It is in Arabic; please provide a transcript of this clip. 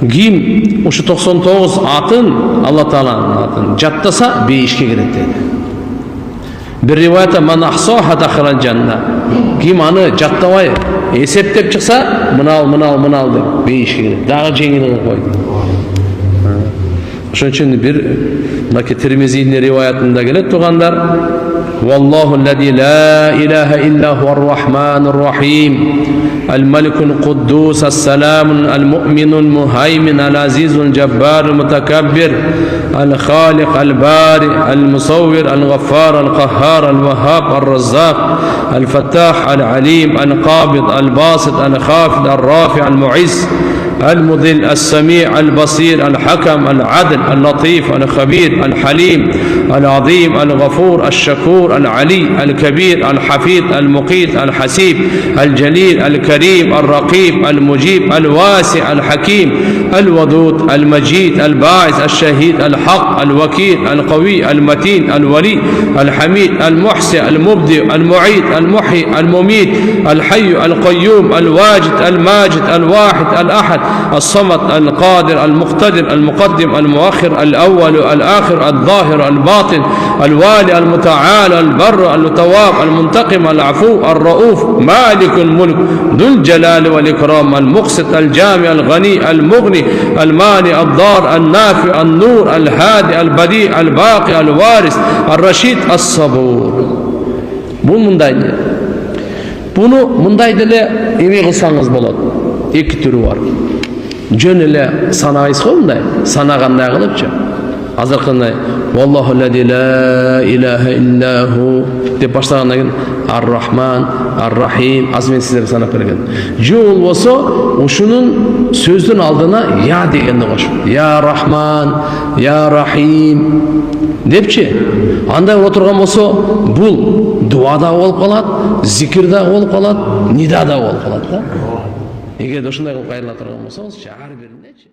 Ким ушу 99 атын, Алла Тааланын атын жаттаса бейишке кирет dedi. Bir rivayette man ahsaha dakhalal janna. Ким аны жаттабай эсептеп чыкса, мынал деп бейишке кирет. Дагы жеңил кылып койду. Ошон үчүн бир мына Тирмизинин риваятында келет тугандар. والله الذي لا إله إلا هو الرحمن الرحيم الملك القدوس السلام المؤمن المهيمن العزيز الجبار المتكبر الخالق البارئ المصور الغفار القهار الوهاب الرزاق الفتاح العليم القابض الباسط الخافض الرافع المعز المذل السميع البصير الحكم العدل اللطيف الخبير الحليم العظيم الغفور الشكور العلي الكبير الحفيظ المقيت الحسيب الجليل الكريم الرقيب المجيب الواسع الحكيم الودود المجيد الباعث الشهيد الحق الوكيل القوي المتين الولي الحميد المحسن المبدئ المعيد المحيي المميت الحي القيوم الواجد الماجد الواحد الأحد الصمد القادر المقتدر المقدم المؤخر الأول الآخر الظاهر الباطن الوالي المتعال البر التواب المنتقم العفو الرؤوف مالك الملك ذو الجلال والإكرام المقسط الجامع الغني المغني المانع الضار النافع النور الهادي البديع الباقي الوارث الرشيد الصبور. Бул мындай. Буну мындай деле эме кылсаңыз болот. Эки түрү бар. Жөн эле санайсыз го мындай. Санагандай кылыпчы. Азыркындай Wallahu alladhi la ilaha illahu деп баштагандан кийин Ар-Рахман, Ар-Рахим азмен сиздерге санап берген. Жол болсо ушунун сөздүн алдына я дегенди кошуп. Я Рахман, Я Рахим депчи. Андай отурган болсо бул дуада болуп калат, зикирда болуп калат, нидада болуп калат да. Эгер ушундай кылып кайрыла турган болсоңуз, ар бириндечи